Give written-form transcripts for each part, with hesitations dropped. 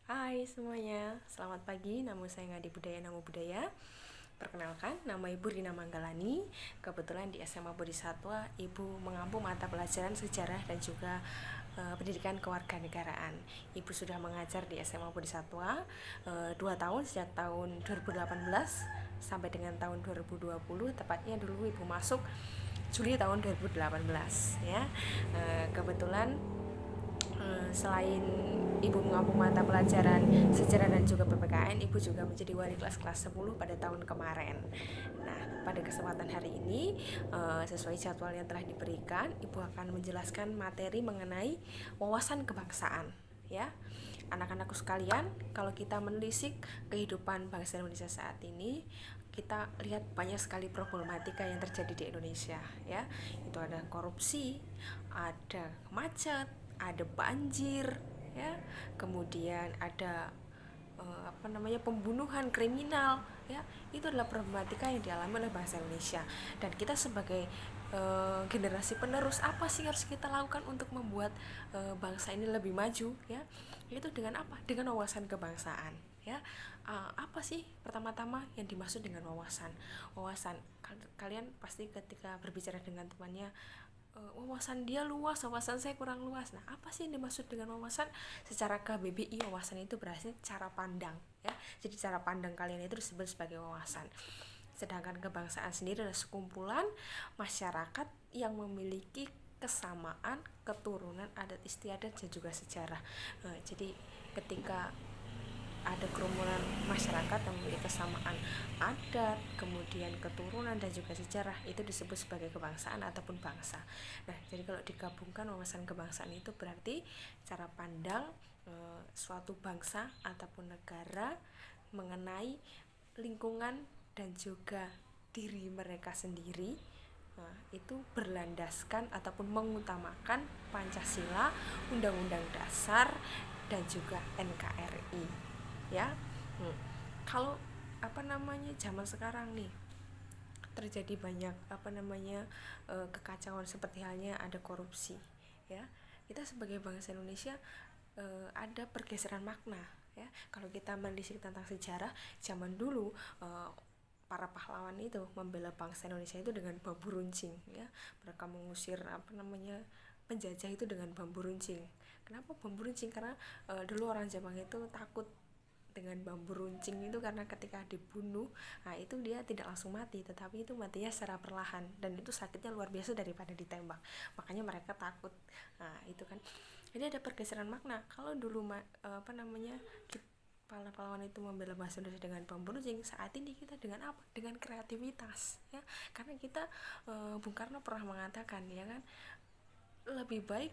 Hai semuanya, selamat pagi. Nama saya Ngadi Budaya Namo Budaya. Perkenalkan, nama Ibu Rina Manggalani. Kebetulan di SMA Bodhisatwa, Ibu mengampu mata pelajaran sejarah dan juga pendidikan kewarganegaraan. Ibu sudah mengajar di SMA Bodhisatwa 2 tahun, sejak tahun 2018 sampai dengan tahun 2020. Tepatnya dulu Ibu masuk Juli tahun 2018 ya. Kebetulan selain Ibu mengampu mata pelajaran sejarah dan juga PPKN, Ibu juga menjadi wali kelas 10 pada tahun kemarin. Nah, pada kesempatan hari ini, sesuai jadwal yang telah diberikan, Ibu akan menjelaskan materi mengenai wawasan kebangsaan. Ya, anak-anakku sekalian, kalau kita menelisik kehidupan bangsa Indonesia saat ini, kita lihat banyak sekali problematika yang terjadi di Indonesia. Ya, itu ada korupsi, ada macet, ada banjir, ya, kemudian ada pembunuhan kriminal, ya. Itu adalah problematika yang dialami oleh bangsa Indonesia, dan kita sebagai generasi penerus, apa sih harus kita lakukan untuk membuat bangsa ini lebih maju, ya? Itu dengan apa? Dengan wawasan kebangsaan, ya. Apa sih pertama-tama yang dimaksud dengan wawasan? Kalian pasti ketika berbicara dengan temannya, wawasan dia luas, wawasan saya kurang luas. Nah, apa sih yang dimaksud dengan wawasan? Secara KBBI, wawasan itu berarti cara pandang, ya. Jadi cara pandang kalian itu disebut sebagai wawasan. Sedangkan kebangsaan sendiri adalah sekumpulan masyarakat yang memiliki kesamaan keturunan, adat istiadat dan juga sejarah. Jadi ketika ada kerumunan masyarakat yang memiliki kesamaan adat, kemudian keturunan dan juga sejarah, itu disebut sebagai kebangsaan ataupun bangsa. Nah, jadi kalau digabungkan wawasan kebangsaan itu berarti cara pandang suatu bangsa ataupun negara mengenai lingkungan dan juga diri mereka sendiri, itu berlandaskan ataupun mengutamakan Pancasila, Undang-Undang Dasar dan juga NKRI, ya. Kalau zaman sekarang nih terjadi banyak kekacauan, seperti halnya ada korupsi, ya. Kita sebagai bangsa Indonesia ada pergeseran makna, ya. Kalau kita menelisik tentang sejarah, zaman dulu para pahlawan itu membela bangsa Indonesia itu dengan bambu runcing, ya. Mereka mengusir penjajah itu dengan bambu runcing. Kenapa bambu runcing? Karena dulu orang Jepang itu takut dengan bambu runcing itu, karena ketika dibunuh, nah itu dia tidak langsung mati, tetapi itu matinya secara perlahan, dan itu sakitnya luar biasa daripada ditembak. Makanya mereka takut. Nah, itu kan. Jadi ada pergeseran makna. Kalau dulu pahlawan itu membela bangsa Indonesia dengan bambu runcing, saat ini kita dengan apa? Dengan kreativitas, ya. Karena kita Bung Karno pernah mengatakan, ya kan, lebih baik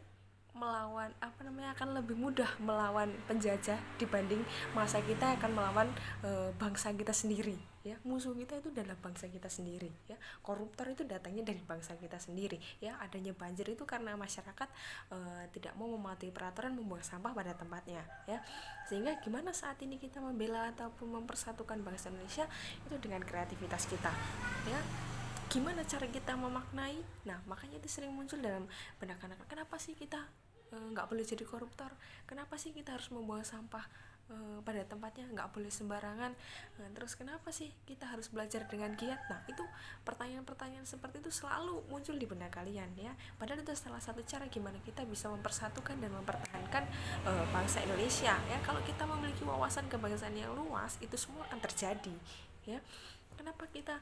melawan akan lebih mudah melawan penjajah dibanding masa kita akan melawan bangsa kita sendiri, ya. Musuh kita itu adalah bangsa kita sendiri, ya. Koruptor itu datangnya dari bangsa kita sendiri, ya. Adanya banjir itu karena masyarakat tidak mau mematuhi peraturan membuang sampah pada tempatnya, ya. Sehingga gimana saat ini kita membela ataupun mempersatukan bangsa Indonesia itu dengan kreativitas kita, ya. Gimana cara kita memaknai? Nah, makanya itu sering muncul dalam benak anak, kenapa sih kita nggak boleh jadi koruptor? Kenapa sih kita harus membuang sampah pada tempatnya, nggak boleh sembarangan? Terus kenapa sih kita harus belajar dengan giat? Nah, itu pertanyaan-pertanyaan seperti itu selalu muncul di benak kalian, ya. Padahal itu salah satu cara gimana kita bisa mempersatukan dan mempertahankan bangsa Indonesia, ya. Kalau kita memiliki wawasan kebangsaan yang luas, itu semua akan terjadi, ya. Kenapa kita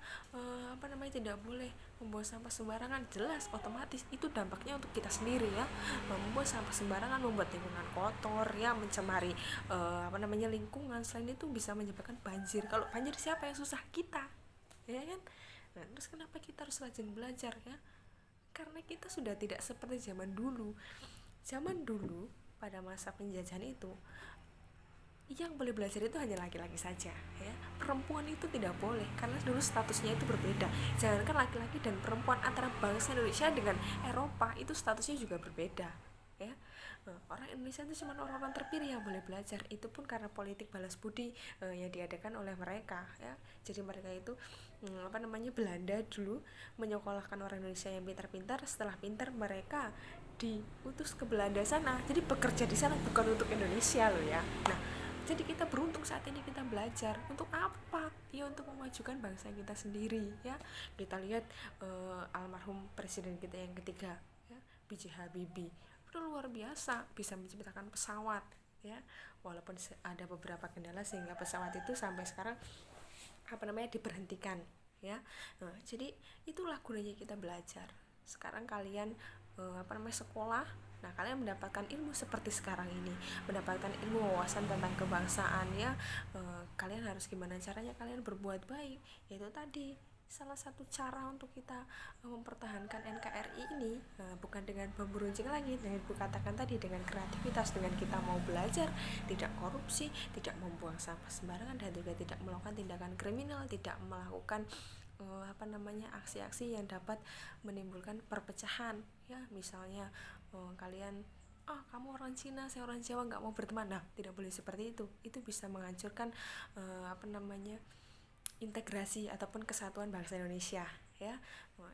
tidak boleh membuang sampah sembarangan? Jelas, otomatis itu dampaknya untuk kita sendiri, ya. Membuang sampah sembarangan membuat lingkungan kotor, ya, mencemari lingkungan. Selain itu bisa menyebabkan banjir. Kalau banjir siapa yang susah? Kita, ya kan. Nah, terus kenapa kita harus rajin belajar, ya? Karena kita sudah tidak seperti zaman dulu. Zaman dulu pada masa penjajahan itu, yang boleh belajar itu hanya laki-laki saja, ya. Perempuan itu tidak boleh, karena dulu statusnya itu berbeda. Jangankan laki-laki dan perempuan, antara bangsa Indonesia dengan Eropa itu statusnya juga berbeda, ya. Orang Indonesia itu cuma orang-orang terpilih yang boleh belajar. Itu pun karena politik balas budi yang diadakan oleh mereka, ya. Jadi mereka itu Belanda dulu menyekolahkan orang Indonesia yang pintar-pintar. Setelah pintar, mereka diutus ke Belanda sana, jadi bekerja di sana bukan untuk Indonesia loh, ya. Nah, Jadi kita beruntung saat ini kita belajar. Untuk apa? Ya untuk memajukan bangsa kita sendiri ya. Kita lihat almarhum presiden kita yang ketiga ya, B.J. Habibie. Itu luar biasa, bisa menciptakan pesawat ya. Walaupun ada beberapa kendala sehingga pesawat itu sampai sekarang diberhentikan ya. Jadi itulah gunanya kita belajar. Sekarang kalian sekolah. Nah, kalian mendapatkan ilmu seperti sekarang ini, mendapatkan ilmu wawasan tentang kebangsaan ya. Kalian harus gimana caranya kalian berbuat baik, yaitu tadi salah satu cara untuk kita mempertahankan NKRI ini bukan dengan bambu runcing lagi, dengan ibu katakan tadi, dengan kreativitas, dengan kita mau belajar, tidak korupsi, tidak membuang sampah sembarangan, dan juga tidak melakukan tindakan kriminal, tidak melakukan aksi-aksi yang dapat menimbulkan perpecahan ya. Misalnya kalian kamu orang Cina, saya orang Jawa, nggak mau berteman. Nah, tidak boleh seperti itu bisa menghancurkan integrasi ataupun kesatuan bangsa Indonesia ya.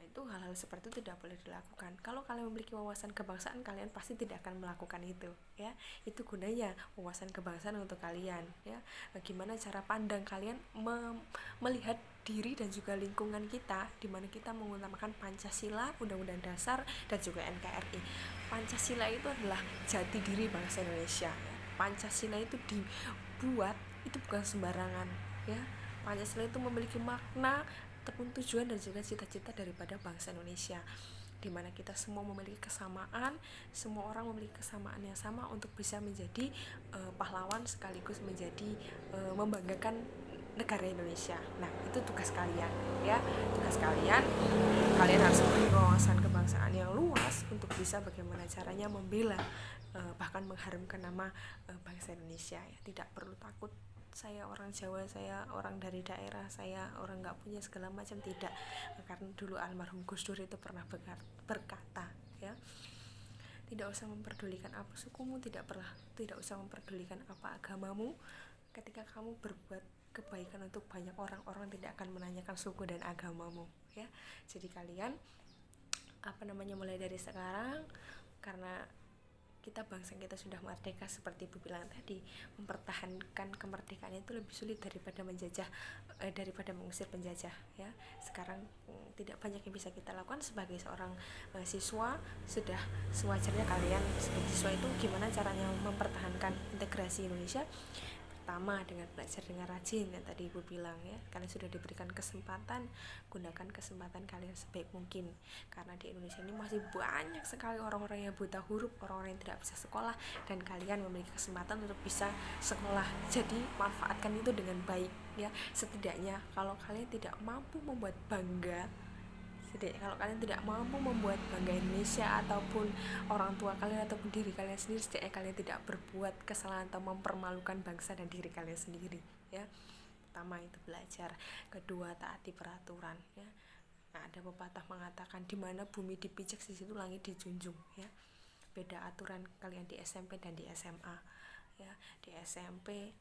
Itu hal-hal seperti itu tidak boleh dilakukan. Kalau kalian memiliki wawasan kebangsaan, kalian pasti tidak akan melakukan itu ya. Itu gunanya wawasan kebangsaan untuk kalian ya. Gimana cara pandang kalian melihat diri dan juga lingkungan kita, di mana kita mengutamakan Pancasila, Undang-Undang Dasar, dan juga NKRI. Pancasila itu adalah jati diri bangsa Indonesia. Pancasila itu dibuat itu bukan sembarangan ya. Pancasila itu memiliki makna ataupun tujuan dan juga cita-cita daripada bangsa Indonesia, di mana kita semua memiliki kesamaan, semua orang memiliki kesamaan yang sama untuk bisa menjadi pahlawan sekaligus menjadi membanggakan negara Indonesia. Nah, itu tugas kalian ya. Tugas kalian harus memiliki wawasan kebangsaan yang luas untuk bisa bagaimana caranya membela bahkan mengharumkan nama bangsa Indonesia ya. Tidak perlu takut saya orang Jawa, saya orang dari daerah, saya orang nggak punya segala macam, tidak. Karena dulu almarhum Gus Dur itu pernah berkata ya, tidak usah memperdulikan apa sukumu, tidak usah memperdulikan apa agamamu. Ketika kamu berbuat kebaikan untuk banyak orang tidak akan menanyakan suku dan agamamu ya. Jadi kalian mulai dari sekarang, karena kita bangsa kita sudah merdeka seperti Ibu bilang tadi, mempertahankan kemerdekaan itu lebih sulit daripada daripada mengusir penjajah ya. Sekarang tidak banyak yang bisa kita lakukan sebagai seorang siswa. Sudah sewajarnya kalian sebagai siswa itu gimana caranya mempertahankan integrasi Indonesia. Pertama, dengan belajar dengan rajin yang tadi Ibu bilang ya. Kalian sudah diberikan kesempatan, gunakan kesempatan kalian sebaik mungkin, karena di Indonesia ini masih banyak sekali orang-orang yang buta huruf, orang-orang yang tidak bisa sekolah, dan kalian memiliki kesempatan untuk bisa sekolah. Jadi manfaatkan itu dengan baik ya. Setidaknya kalau kalian tidak mampu membuat bangga, kalau kalian tidak mampu membuat bangga Indonesia ataupun orang tua kalian ataupun diri kalian sendiri, setidaknya kalian tidak berbuat kesalahan atau mempermalukan bangsa dan diri kalian sendiri ya. Pertama itu belajar, kedua taati peraturan ya. Nah, ada pepatah mengatakan di mana bumi dipijak di situ langit dijunjung ya. Beda aturan kalian di SMP dan di SMA ya. Di SMP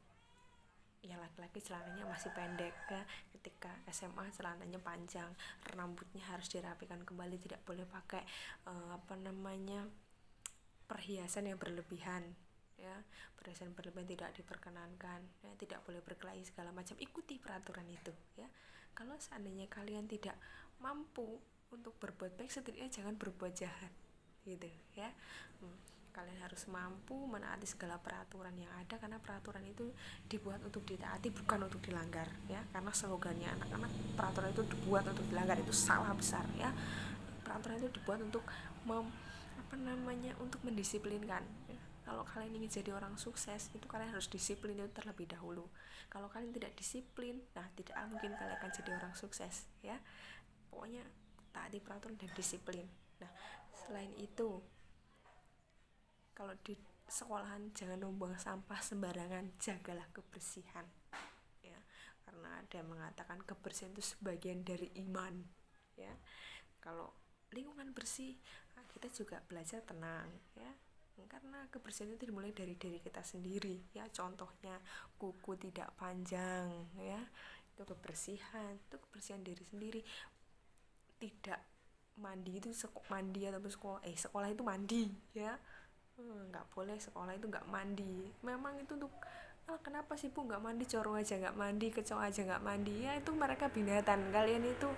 ya laki-laki celananya masih pendek ya. Ketika SMA celananya panjang, rambutnya harus dirapikan kembali, tidak boleh pakai perhiasan yang berlebihan ya. Perhiasan berlebihan tidak diperkenankan ya. Tidak boleh berkelahi segala macam, ikuti peraturan itu ya. Kalau seandainya kalian tidak mampu untuk berbuat baik, setidaknya jangan berbuat jahat gitu ya. Kalian harus mampu menaati segala peraturan yang ada, karena peraturan itu dibuat untuk ditaati, bukan untuk dilanggar ya. Karena slogannya anak-anak, peraturan itu dibuat untuk dilanggar, itu salah besar ya. Peraturan itu dibuat untuk untuk mendisiplinkan ya. Kalau kalian ingin jadi orang sukses, itu kalian harus disiplin itu terlebih dahulu. Kalau kalian tidak disiplin, nah tidak mungkin kalian akan jadi orang sukses ya. Pokoknya taati peraturan dan disiplin. Nah, selain itu, kalau di sekolahan jangan membuang sampah sembarangan, jagalah kebersihan ya. Karena ada yang mengatakan kebersihan itu sebagian dari iman ya. Kalau lingkungan bersih, kita juga belajar tenang ya. Karena kebersihan itu dimulai dari diri kita sendiri ya. Contohnya kuku tidak panjang ya, itu kebersihan diri sendiri. Tidak mandi itu mandi ataupun sekolah itu mandi ya. Nggak boleh sekolah itu nggak mandi. Memang itu untuk kenapa sih Bu nggak mandi, coro aja nggak mandi, kecoa aja nggak mandi? Ya itu mereka binatang, kalian itu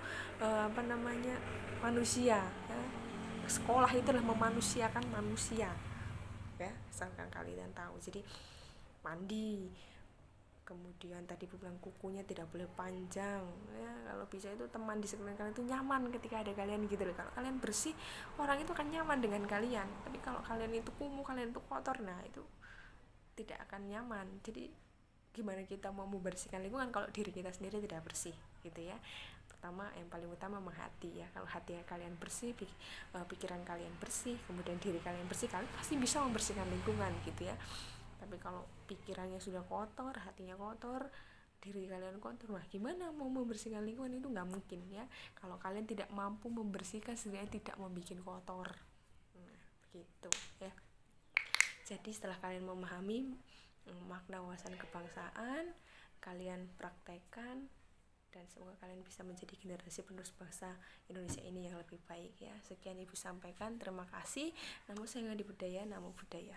manusia ya. Sekolah itu adalah memanusiakan manusia ya, asalkan kalian tahu. Jadi mandi, kemudian tadi bilang kukunya tidak boleh panjang ya, kalau bisa itu teman di sekitar kalian itu nyaman ketika ada kalian gitu loh. Kalau kalian bersih, orang itu akan nyaman dengan kalian, tapi kalau kalian itu kumuh, kalian itu kotor, nah itu tidak akan nyaman. Jadi gimana kita mau membersihkan lingkungan kalau diri kita sendiri tidak bersih gitu ya. Pertama, yang paling utama menghati ya. Kalau hati kalian bersih, pikiran kalian bersih, kemudian diri kalian bersih, kalian pasti bisa membersihkan lingkungan gitu ya. Tapi kalau pikirannya sudah kotor, hatinya kotor, diri kalian kotor, wah gimana mau membersihkan lingkungan? Itu nggak mungkin ya. Kalau kalian tidak mampu membersihkan, setidaknya tidak membuat kotor. Nah, begitu ya. Jadi setelah kalian memahami makna wawasan kebangsaan, kalian praktekkan, dan semoga kalian bisa menjadi generasi penerus bangsa Indonesia ini yang lebih baik ya. Sekian Ibu sampaikan, terima kasih. Namo Sangha Di Budaya, Namo Buddhaya.